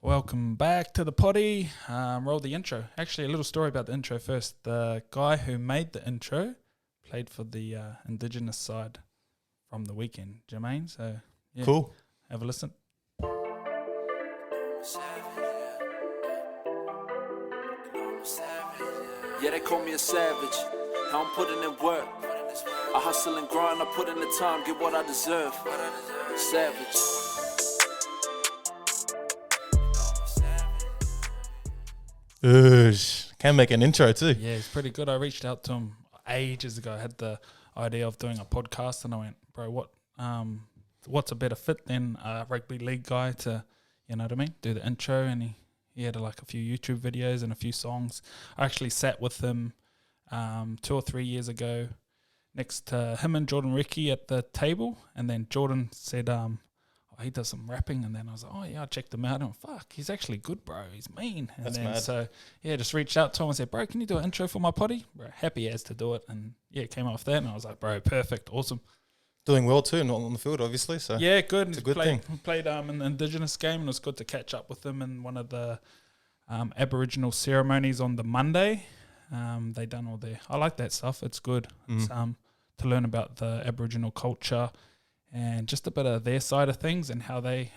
Welcome back to the potty. Roll the intro. Actually, a little story about the intro first. The guy who made the intro played for the Indigenous side from the weekend, Jermaine. So, yeah, Cool. have a listen. Yeah, they call me a savage. How I'm putting in work. I hustle and grind, I put in the time, get what I deserve. Savage. Can make an intro too. Yeah, it's pretty good. I reached out to him ages ago. I had the idea of doing a podcast, and I went, bro, what's a better fit than a rugby league guy to, you know what I mean, do the intro? And he had like a few YouTube videos and a few songs. I actually sat with him 2 or 3 years ago next to him and Jordan Ricky at the table, and then Jordan said, he does some rapping, and then I was like, oh yeah, I checked him out, and fuck, he's actually good, bro. He's mean. And That's then mad. So yeah, just reached out to him and said, bro, can you do an intro for my potty? Bro, happy as to do it, and yeah, came off that, and I was like, bro, perfect, awesome. Doing well too, not on the field obviously. So Yeah, good. It's a good thing. thing. Played an Indigenous game, and it was good to catch up with him in one of the Aboriginal ceremonies on the Monday. They done all their. I like that stuff. It's good. It's, to learn about the Aboriginal culture and just a bit of their side of things and how they,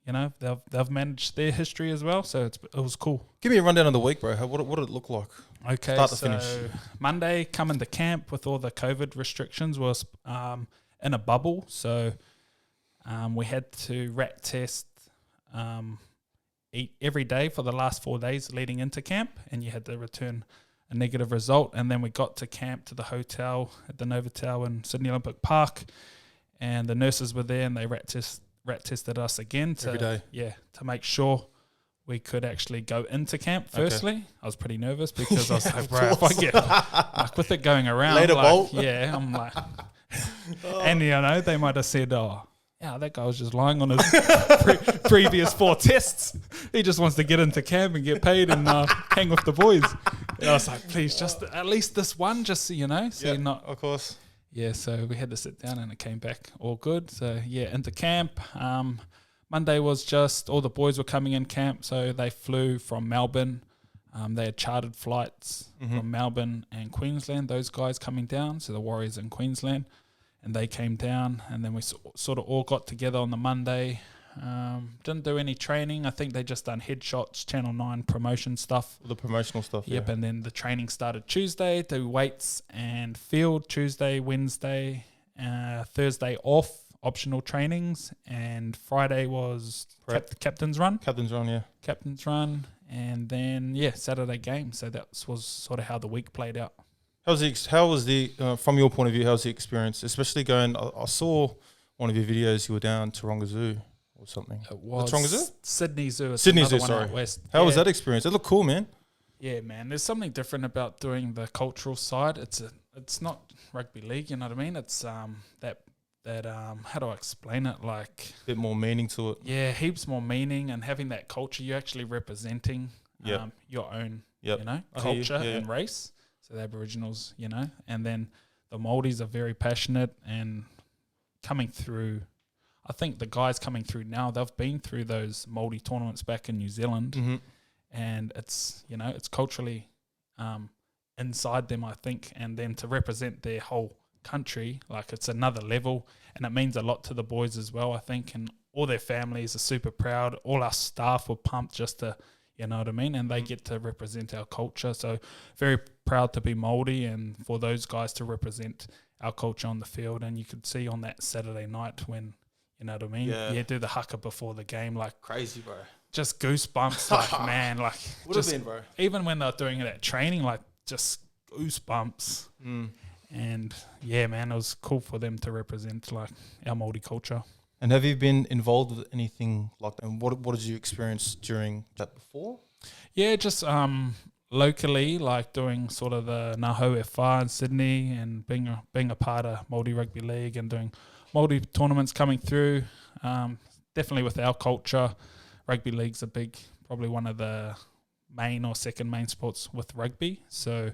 they've managed their history as well. So it was cool. Give me a rundown of the week, bro. What did it look like? Okay, Start to so finish. Monday, coming to camp with all the COVID restrictions was in a bubble. So we had to rat test eat every day for the last 4 days leading into camp, and you had to return a negative result. And then we got to camp to the hotel at the Novotel in Sydney Olympic Park, and the nurses were there, and they rat tested us again Every day. to make sure we could actually go into camp. Firstly, I was pretty nervous because I was like, bro, if I get like with it going around, Later like, bolt. yeah, I'm like, and they might have said, oh, yeah, that guy was just lying on his previous 4 tests. He just wants to get into camp and get paid and hang with the boys. And I was like, please, just at least this one, just so you know. So you're not, of course. yeah, so we had to sit down and it came back all good. So, yeah, into camp. Monday was just all the boys were coming in camp. So they flew from Melbourne. They had chartered flights from Melbourne and Queensland, those guys coming down. So the Warriors in Queensland. And they came down, and then we sort of all got together on the Monday. Didn't do any training. I think they just done headshots, Channel 9 promotion stuff. The promotional stuff. Yep, Yeah. and then the training started Tuesday, do weights and field Tuesday, Wednesday, Thursday off, optional trainings, and Friday was captain's run. Captain's run, yeah. Captain's run, and then, Saturday game. So that was sort of how the week played out. How was the from your point of view? How's the experience? Especially going, I saw one of your videos. You were down Taronga Zoo or something. It was Taronga Zoo? Sydney Zoo. It's Sydney another Zoo, one sorry. out west. How was that experience? It looked cool, man. Yeah, man. There's something different about doing the cultural side. It's not rugby league, you know what I mean? It's that how do I explain it? Like, Bit more meaning to it. yeah, heaps more meaning, and having that culture, you're actually representing your own, Yep. you know, I hear you. culture Yeah, and race. So the Aboriginals, you know, and then the Māoris are very passionate and coming through. I think the guys coming through now, they've been through those Māori tournaments back in New Zealand, and it's, you know, it's culturally inside them, I think, and then to represent their whole country, like, it's another level, and it means a lot to the boys as well, I think, and all their families are super proud. All our staff were pumped just to, you know what I mean, and they get to represent our culture. So very proud to be Māori and for those guys to represent our culture on the field. And you could see on that Saturday night when, you know what I mean, do the haka before the game, like, Crazy, bro. just goosebumps, like, man, like, Would have just been, bro. even when they're doing it at training, like, just goosebumps. And yeah, man, it was cool for them to represent, like, our Māori culture. And have you been involved with anything like that? And what did you experience during that before? Yeah, just locally, like doing sort of the Naho FR in Sydney and being a part of Māori Rugby League and doing Māori tournaments coming through. Definitely with our culture, rugby league's probably one of the main or second main sports with rugby. So,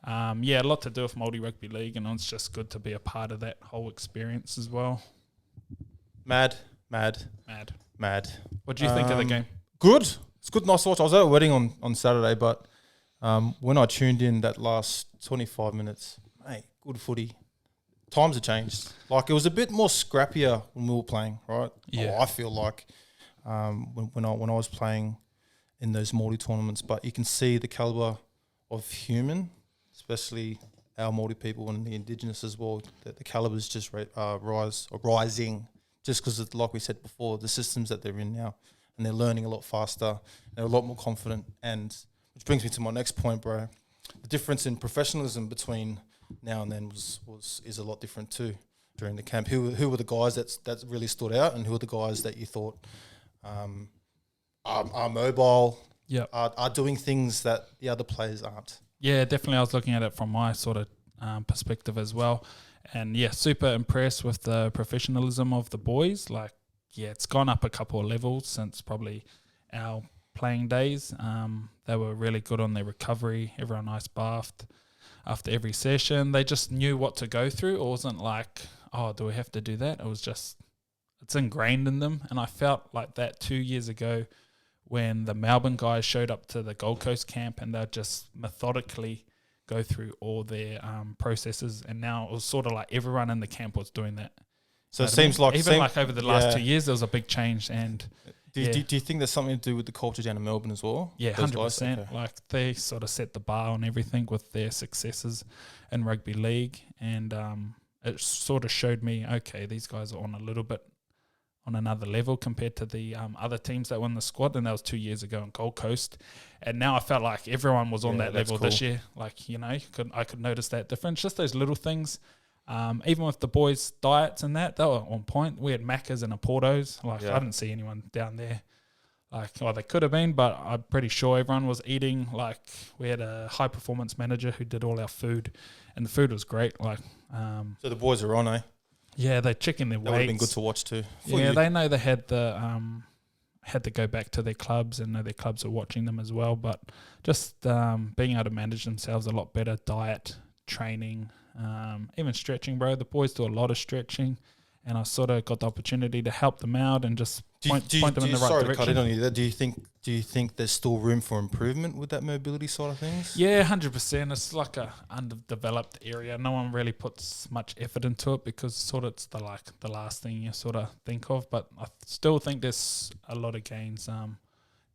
a lot to do with Māori Rugby League, and it's just good to be a part of that whole experience as well. Mad. What do you think of the game? good. It's good, nice to watch. I was at a wedding on Saturday, but when I tuned in that last 25 minutes, mate, good footy. Times have changed. Like, it was a bit more scrappier when we were playing, right? Yeah. I feel like when I was playing in those Māori tournaments, but you can see the calibre of human, especially our Māori people and the Indigenous as well, that the calibre is just rising, just because, like we said before, the systems that they're in now, and they're learning a lot faster, they're a lot more confident, and which brings me to my next point, bro. The difference in professionalism between now and then is a lot different too during the camp. Who were the guys that really stood out, and who were the guys that you thought are mobile, are doing things that the other players aren't? Yeah, definitely. I was looking at it from my sort of perspective as well. And yeah, super impressed with the professionalism of the boys. Like, yeah, it's gone up a couple of levels since probably our playing days. They were really good on their recovery. Everyone ice bathed after every session. They just knew what to go through. It wasn't like, oh, do we have to do that? It was just, it's ingrained in them. And I felt like that 2 years ago when the Melbourne guys showed up to the Gold Coast camp, and they'd just methodically go through all their processes. And now it was sort of like everyone in the camp was doing that. So it seems like even like over the last 2 years, there was a big change. And do you think there's something to do with the culture down in Melbourne as well? Yeah, 100%. Okay. Like, they sort of set the bar on everything with their successes in rugby league, and it sort of showed me, okay, these guys are on a little bit on another level compared to the other teams that won the squad, and that was 2 years ago on Gold Coast. And now I felt like everyone was on that level this year. Like, you know, I could notice that difference, just those little things. Even with the boys' diets and that, they were on point. We had Maccas and Portos. Like, I didn't see anyone down there. Like, they could have been, but I'm pretty sure everyone was eating. Like, we had a high-performance manager who did all our food, and the food was great. Like, so the boys are on, eh? Yeah, they're checking their weights. That would have been good to watch too. They know they had to go back to their clubs, and know their clubs are watching them as well. But just being able to manage themselves a lot better, diet, training, even stretching, bro. The boys do a lot of stretching, and I sort of got the opportunity to help them out and just point them in the right direction. Sorry to cut in on you there. Do you think there's still room for improvement with that mobility side of things? Yeah, 100%. It's like a underdeveloped area. No one really puts much effort into it because sort of it's the last thing you sort of think of. But I still think there's a lot of gains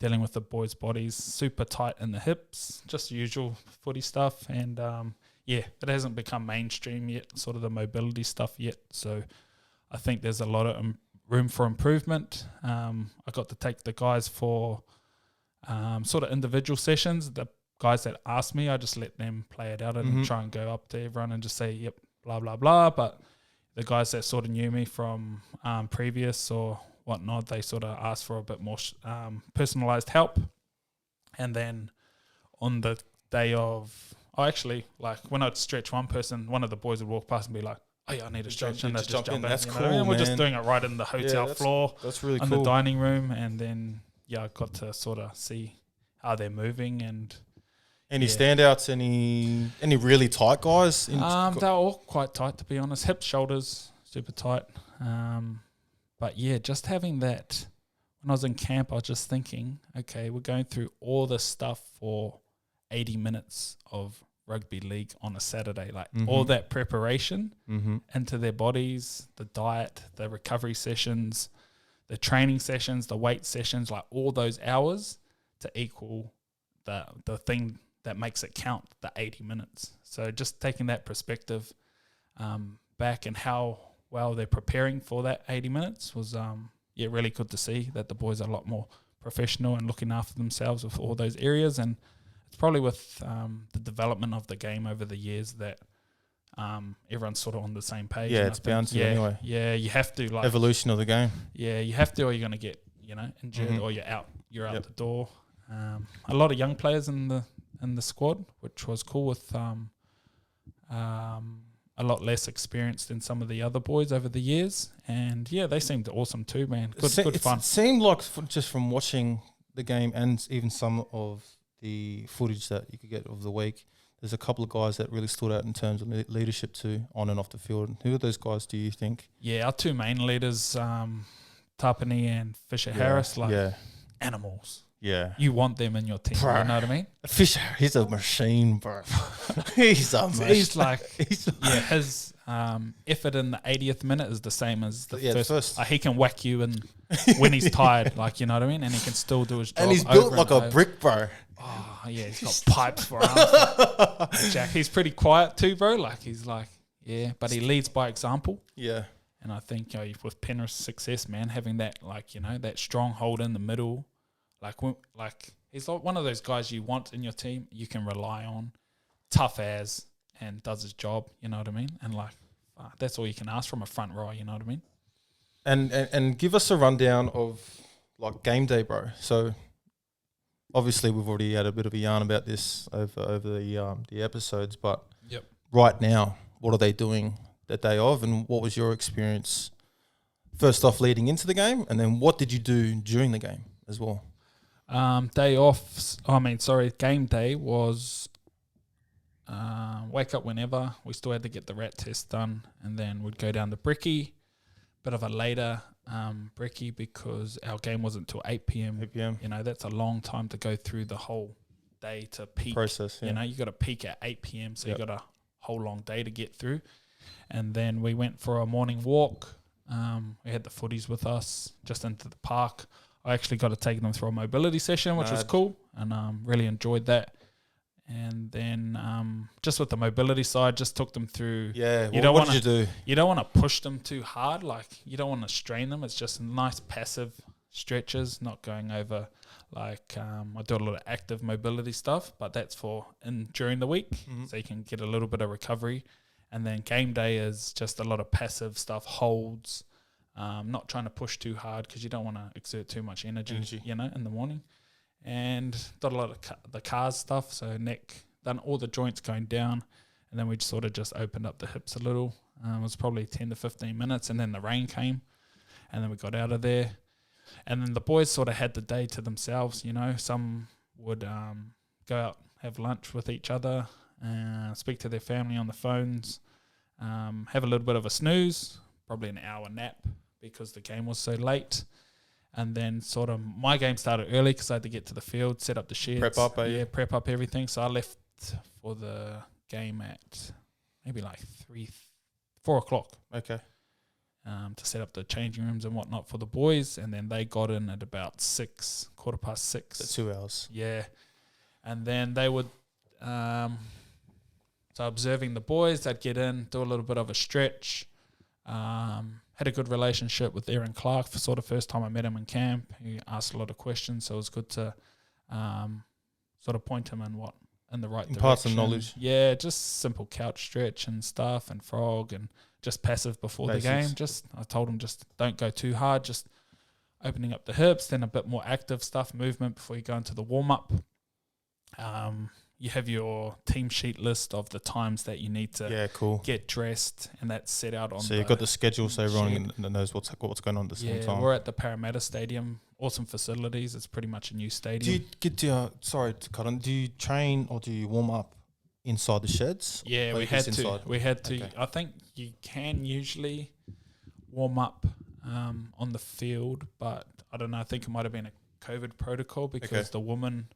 dealing with the boys' bodies. Super tight in the hips, just usual footy stuff. And it hasn't become mainstream yet, sort of the mobility stuff yet. So I think there's a lot of room for improvement. I got to take the guys for sort of individual sessions. The guys that asked me, I just let them play it out and try and go up to everyone and just say, yep, blah, blah, blah. But the guys that sort of knew me from previous or whatnot, they sort of asked for a bit more personalised help. And then on the day of, like when I'd stretch one person, one of the boys would walk past and be like, oh yeah, I need a stretch, and they'd just jump in. That's cool, and we're just doing it right in the hotel floor. That's really in cool. the dining room, and then I got to sort of see how they're moving. And any standouts? Any really tight guys? They're all quite tight, to be honest. Hips, shoulders, super tight. But yeah, just having that. When I was in camp, I was just thinking, okay, we're going through all this stuff for 80 minutes of rugby league on a Saturday, like all that preparation into their bodies, the diet, the recovery sessions, the training sessions, the weight sessions, like all those hours to equal the thing that makes it count, the 80 minutes. So just taking that perspective back and how well they're preparing for that 80 minutes was really good to see that the boys are a lot more professional and looking after themselves with all those areas. And it's probably with the development of the game over the years that everyone's sort of on the same page. Yeah, it's bound to anyway. Yeah, you have to, like, evolution of the game. Yeah, you have to, or you're going to get injured, or you're out the door. A lot of young players in the squad, which was cool, with a lot less experience than some of the other boys over the years. And yeah, they seemed awesome too, man. Good fun. It seemed like, just from watching the game and even some of the footage that you could get of the week, there's a couple of guys that really stood out in terms of leadership too, on and off the field. Who are those guys, do you think? Yeah, our two main leaders, Tapani and Fisher Harris. animals. Yeah. You want them in your team. Bro. You know what I mean? Fisher, he's a machine, bro. He's a machine. He's like, his effort in the 80th minute is the same as the first. He can whack you and when he's tired, like, you know what I mean? And he can still do his job. And he's built like a brick, bro. Oh, yeah, he's got pipes for arms. Jack, he's pretty quiet too, bro. Like, he's like, yeah, but he leads by example. Yeah. And I think with Penrith's success, man, having that, like, you know, that stronghold in the middle, like he's like one of those guys you want in your team, you can rely on, tough as, and does his job, you know what I mean? And, like, that's all you can ask from a front row, you know what I mean? And give us a rundown of, like, game day, bro. So, obviously, we've already had a bit of a yarn about this over the episodes, but right now, what are they doing the day of, and what was your experience first off leading into the game, and then what did you do during the game as well? Game day was wake up whenever. We still had to get the rat test done, and then we'd go down to Bricky, bit of a later Bricky because our game wasn't till 8 p.m. 8 p.m. You know, that's a long time to go through the whole day to peak. Process, yeah. You know, you got to peak at 8 p.m., so you got a whole long day to get through. And then we went for a morning walk. We had the footies with us just into the park. I actually got to take them through a mobility session, which was cool, and really enjoyed that. And then just with the mobility side, just took them through. Yeah, what did you do? You don't want to push them too hard. Like, you don't want to strain them. It's just nice passive stretches, not going over. Like, I do a lot of active mobility stuff, but that's for during the week, so you can get a little bit of recovery. And then game day is just a lot of passive stuff, holds, not trying to push too hard because you don't want to exert too much energy, you know, in the morning. And did a lot of the cars stuff, so neck, done all the joints going down, and then we sort of just opened up the hips a little. It was probably 10 to 15 minutes, and then the rain came, and then we got out of there. And then the boys sort of had the day to themselves, you know. Some would go out, have lunch with each other, speak to their family on the phones, have a little bit of a snooze, probably an hour nap because the game was so late. And then sort of my game started early because I had to get to the field, set up the sheds. Prep up, prep up everything. So I left for the game at maybe like 4 o'clock. Okay. To set up the changing rooms and whatnot for the boys. And then they got in at about 6:15. So 2 hours. Yeah. And then they would, so observing the boys, they'd get in, do a little bit of a stretch. Had a good relationship with Aaron Clark for sort of first time I met him in camp. He asked a lot of questions, so it was good to sort of point him in the right direction. Impart some knowledge. Yeah, just simple couch stretch and stuff and frog and just passive before the game. I told him just don't go too hard, just opening up the hips, then a bit more active stuff, movement before you go into the warm-up. You have your team sheet list of the times that you need to get dressed, and that's set out on. So you've got the schedule, so everyone knows what's going on at the same time. We're at the Parramatta Stadium, awesome facilities. It's pretty much a new stadium. Do you get to? Sorry to cut on. Do you train or do you warm up inside the sheds? Yeah, we had to. We had to. Okay. I think you can usually warm up on the field, but I don't know. I think it might have been a COVID protocol because the women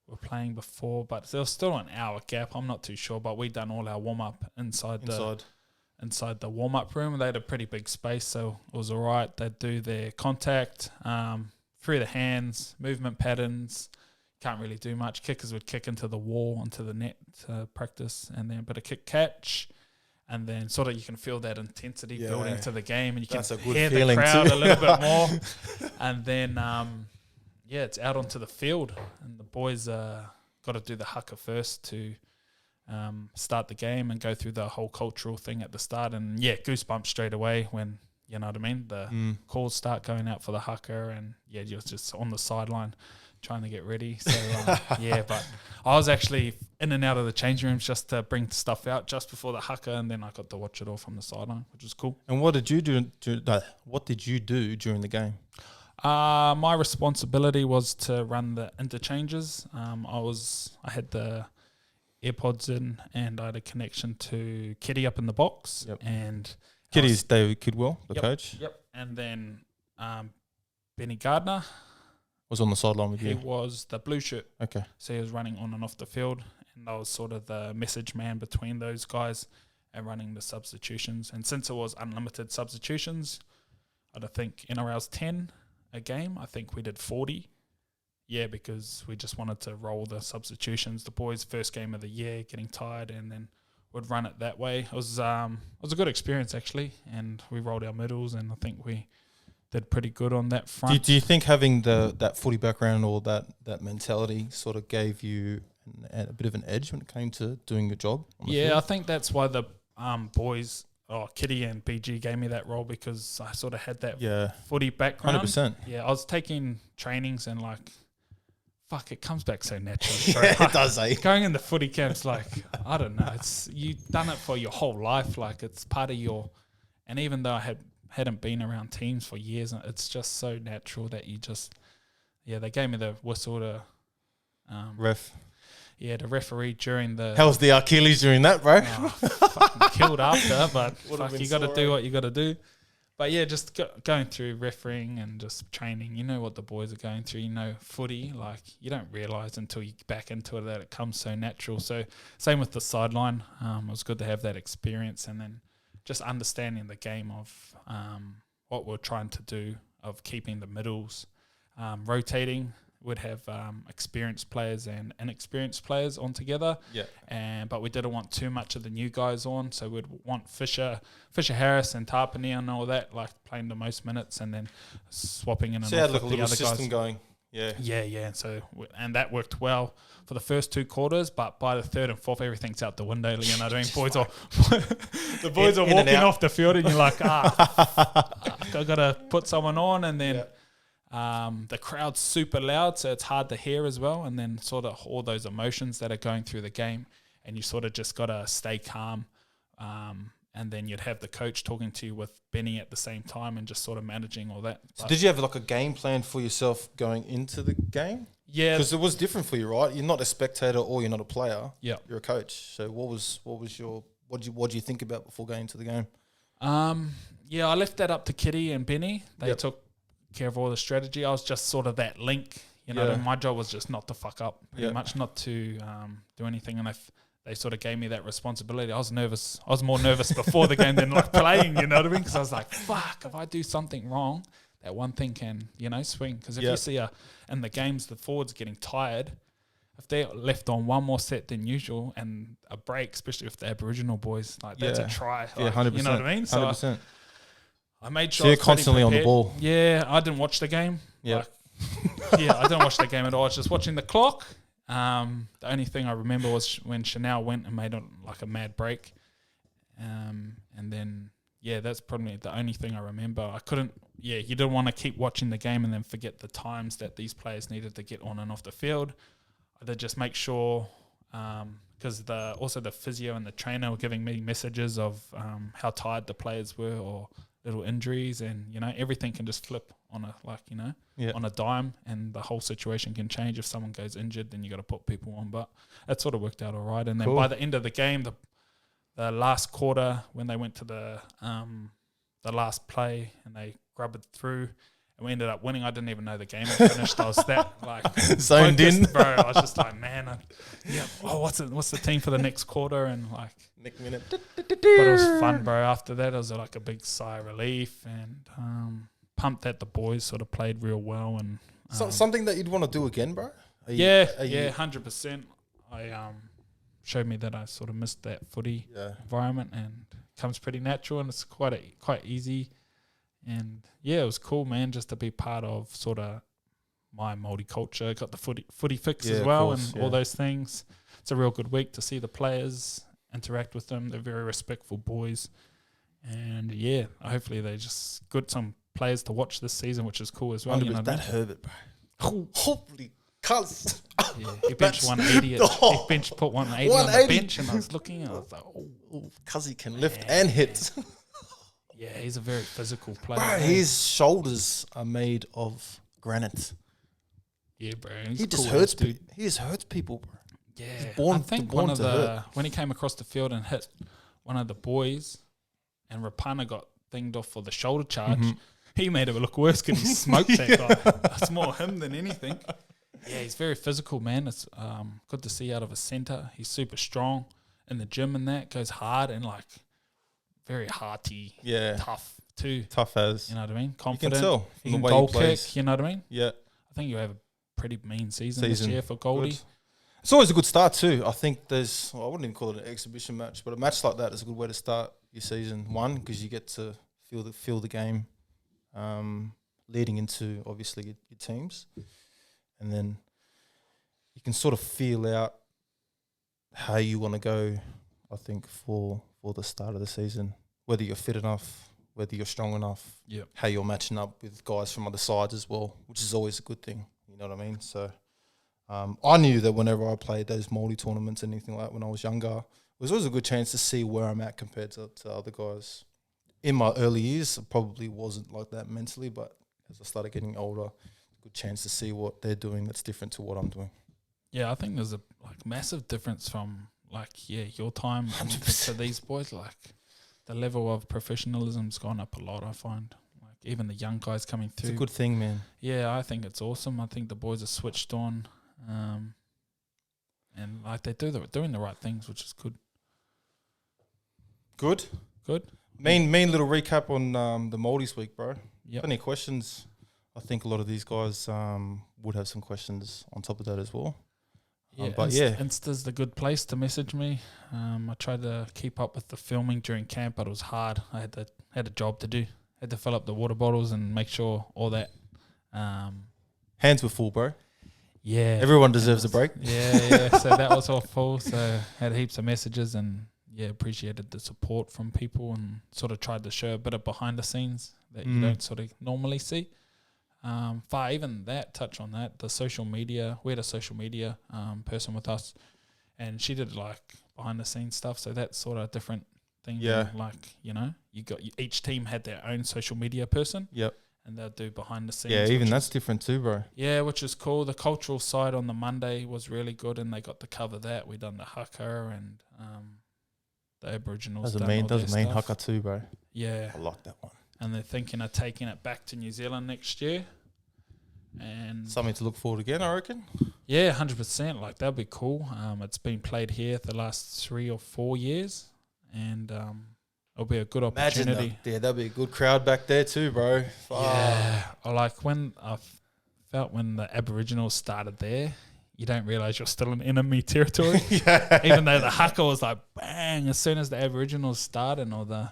were playing before, but there was still an hour gap. I'm not too sure, but we done all our warm up inside the warm up room. They had a pretty big space, so it was all right. They'd do their contact through the hands, movement patterns. Can't really do much. Kickers would kick into the wall, into the net to practice, and then a bit of kick catch. And then sort of you can feel that intensity building to the game, and you can hear the crowd a little bit more. And then it's out onto the field, and the boys got to do the haka first to start the game and go through the whole cultural thing at the start. And goosebumps straight away when, you know what I mean, the calls start going out for the haka, and you're just on the sideline trying to get ready. So but I was actually in and out of the changing rooms just to bring stuff out just before the haka, and then I got to watch it all from the sideline, which was cool. And what did you do? What did you do during the game? My responsibility was to run the interchanges. I had the AirPods in, and I had a connection to Kitty up in the box. Yep. And Kitty's David Kidwell, the coach. Yep. And then Benny Gardner. Was on the sideline with He you. was the blue shirt. Okay. So he was running on and off the field, and I was sort of the message man between those guys and running the substitutions. And since it was unlimited substitutions, I think NRL's 10 a game. I think we did 40. Yeah, because we just wanted to roll the substitutions. The boys' first game of the year, getting tired, and then would run it that way. It was a good experience actually, and we rolled our middles, and I think we did pretty good on that front. Do you think having that footy background or that mentality sort of gave you a bit of an edge when it came to doing your job? Yeah, I think that's why the boys, Kitty and BG gave me that role, because I sort of had that footy background. 100%. Yeah, I was taking trainings and it comes back so naturally. Yeah, it does, eh? Going in the footy camps, I don't know, you've done it for your whole life, it's part of your, and even though I hadn't been around teams for years, it's just so natural that you just, they gave me the whistle to ref. Yeah, the referee during the... How's the Achilles during that, bro? Fucking killed after, but you got to do what you got to do. But yeah, just going through refereeing and just training, you know what the boys are going through, footy, you don't realise until you get back into it that it comes so natural. So same with the sideline. It was good to have that experience, and then just understanding the game of what we're trying to do, of keeping the middles rotating. We'd have experienced players and inexperienced players on together. Yeah. But we didn't want too much of the new guys on, so we'd want Fisher Harris and Tarpany and all that, playing the most minutes, and then swapping in and off with the other guys. So you had a little system going. Yeah. Yeah. So and that worked well for the first 2 quarters, but by the third and fourth, everything's out the window. You know what I mean? The boys are walking off the field, and you're like, I got to put someone on, and then. Yeah. The crowd's super loud, so it's hard to hear as well, and then sort of all those emotions that are going through the game, and you sort of just got to stay calm, and then you'd have the coach talking to you with Benny at the same time and just sort of managing all that. So did you have a game plan for yourself going into the game? Yeah. Because it was different for you, right? You're not a spectator or you're not a player. Yeah. You're a coach. So what do you think about before going into the game? Yeah, I left that up to Kitty and Benny. They took care of all the strategy. I was just sort of that link, my job was just not to fuck up, pretty much, not to do anything, and they sort of gave me that responsibility. I was nervous. I was more nervous before the game than playing, you know what I mean? Because I was like, fuck, if I do something wrong, that one thing can, swing. Because if you see in the games, the forwards getting tired, if they're left on one more set than usual and a break, especially with the Aboriginal boys, that's a try. 100%. You know what I mean? So 100%. I made sure so you're constantly on the ball. Yeah, I didn't watch the game. I didn't watch the game at all. I was just watching the clock. The only thing I remember was when Chanel went and made a mad break. And then, that's probably the only thing I remember. I couldn't, you didn't want to keep watching the game and then forget the times that these players needed to get on and off the field. I did just make sure, because also the physio and the trainer were giving me messages of how tired the players were or little injuries, and everything can just flip on on a dime, and the whole situation can change. If someone goes injured, then you got to put people on. But it sort of worked out all right. And then by the end of the game, the last quarter, when they went to the last play and they grubbed it through, and we ended up winning. I didn't even know the game had finished. I was that zoned in, bro. I was just like, man, what's the team for the next quarter? And next minute. But it was fun, bro. After that, it was a big sigh of relief, and pumped that the boys sort of played real well. And something that you'd want to do again, bro? 100%. I showed me that I sort of missed that footy environment, and it comes pretty natural, and it's quite easy. And it was cool, man, just to be part of sort of my Maori culture. Got the footy fix as well, and all those things. It's a real good week to see the players, interact with them. They're very respectful boys, and hopefully they just got some players to watch this season, which is cool as well. That Herbert, bro. Holy cuz. He benched 180. He put 180 on the bench, and I was looking, and I was like, cuz he can lift and hit. Yeah, he's a very physical player. Bro, his shoulders are made of granite. Yeah, bro. He just hurts people. He just hurts people, bro. Yeah, I think when he came across the field and hit one of the boys, and Rapana got thinged off for the shoulder charge, he made it look worse because he smoked that guy. It's more him than anything. Yeah, he's very physical, man. It's good to see out of a centre. He's super strong in the gym and that. Goes hard and like very hearty, tough too. Tough as. You know what I mean? Confident. You can tell He from can the way goal he plays. kick, you know what I mean? Yeah. I think you have a pretty mean season this year for Goldie. Good. It's always a good start too. I think I wouldn't even call it an exhibition match, but a match like that is a good way to start your season. One, because you get to feel the game leading into, obviously, your teams. And then you can sort of feel out how you want to go, I think, for the start of the season. Whether you're fit enough, whether you're strong enough, how you're matching up with guys from other sides as well, which is always a good thing. You know what I mean? So I knew that whenever I played those Maori tournaments and anything like that when I was younger, it was always a good chance to see where I'm at compared to other guys. In my early years, I probably wasn't like that mentally, but as I started getting older, good chance to see what they're doing that's different to what I'm doing. Yeah, I think there's a massive difference from your time to these boys. Like the level of professionalism's gone up a lot, I find. Like even the young guys coming through. It's a good thing, man. Yeah, I think it's awesome. I think the boys are switched on. And like they're doing the right things, which is good. Good. Main little recap on the Māoris week, bro. Yep. Any questions? I think a lot of these guys would have some questions on top of that as well. Yeah, Insta's the good place to message me. I tried to keep up with the filming during camp, but it was hard. I had a job to do. Had to fill up the water bottles and make sure all that. Hands were full, bro. Yeah. Everyone deserves a break. Yeah. So that was all full. So had heaps of messages and appreciated the support from people and sort of tried to show a bit of behind the scenes that you don't sort of normally see. Even that, touch on that, the social media, we had a social media person with us and she did like behind the scenes stuff. So that's sort of a different thing. Yeah. Each team had their own social media person. Yep. And they'll do behind the scenes. Yeah, even that's different too, bro. Yeah, which is cool. The cultural side on the Monday was really good, and they got to cover that. We done the haka and the Aboriginals. That was a main haka too, bro. Yeah, I like that one. And they're thinking of taking it back to New Zealand next year. And something to look forward again, I reckon. Yeah, 100%. Like that'd be cool. It's been played here the last 3 or 4 years, and it'll be a good opportunity. That'll be a good crowd back there too, bro. Yeah, I like when I felt when the Aboriginals started there, you don't realise you're still in enemy territory. Even though the haka was like bang as soon as the Aboriginals started, or the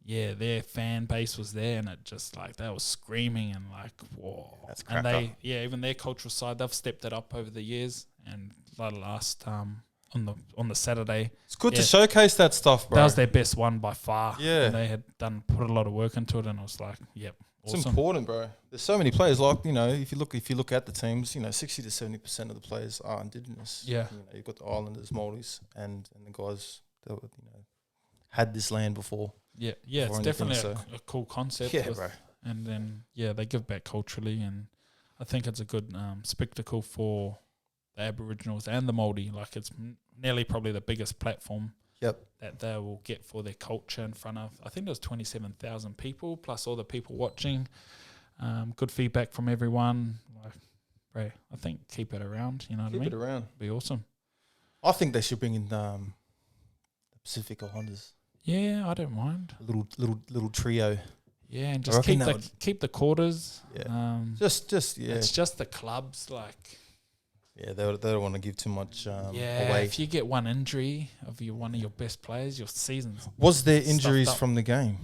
their fan base was there, and it just like they were screaming and like whoa. That's and they even their cultural side, they've stepped it up over the years, and the last on the Saturday. It's good to showcase that stuff, bro. That was their best one by far. Yeah. And they had put a lot of work into it, and it was like, awesome. It's important, bro. There's so many players, like, if you look at the teams, 60 to 70% of the players are Indigenous. Yeah. You've got the Islanders, Māoris, and the guys that had this land before. Yeah, it's definitely a cool concept. Yeah, bro. And then, they give back culturally, and I think it's a good spectacle for the Aboriginals and the Māori. Like it's nearly probably the biggest platform that they will get for their culture in front of, I think it was 27,000 people plus all the people watching. Good feedback from everyone. Like, bro, I think keep it around. You know what I mean? Keep it around. Be awesome. I think they should bring in the Pacific Islanders. Yeah, I don't mind. A little trio. Yeah, and just keep the quarters. Yeah. Just It's just the clubs, like. Yeah, they don't want to give too much away. If you get one injury of one of your best players, your season's was there injuries from the game?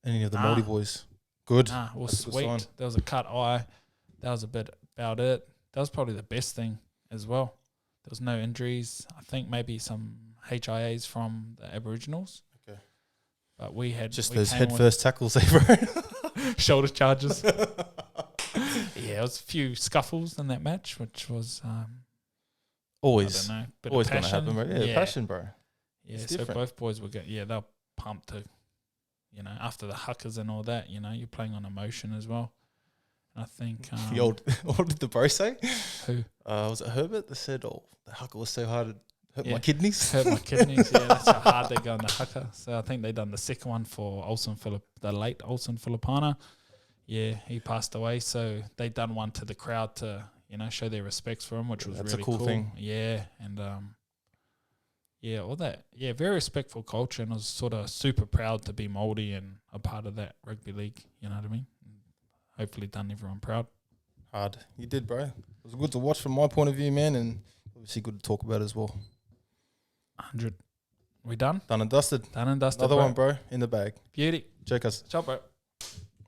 Any of the Māori boys? Good. Well, sweet. There was a cut eye. That was a bit about it. That was probably the best thing as well. There was no injuries. I think maybe some HIAs from the Aboriginals. Okay. But we had just those head first tackles, bro. Shoulder charges. Yeah, it was a few scuffles in that match, which was always going to happen, bro. Yeah, passion, bro. Yeah, so both boys were good. Yeah, they were pumped to, after the huckers and all that. You're playing on emotion as well. And I think what did the bro say? Who? Was it Herbert that said, "Oh, the hucker was so hard Hurt my kidneys. Hurt my kidneys. Yeah, that's how hard they go in the haka. So I think they done the second one for the late Olsen Filipana. Yeah, he passed away. So they done one to the crowd to, show their respects for him, which was That's really a cool thing. Yeah, and all that. Yeah, very respectful culture, and I was sort of super proud to be Māori and a part of that rugby league. You know what I mean? Hopefully done everyone proud. Hard. You did, bro. It was good to watch from my point of view, man, and obviously good to talk about as well. 100. We done? Done and dusted. Done and dusted. Another one, bro, in the bag. Beauty. Check us. Ciao, bro.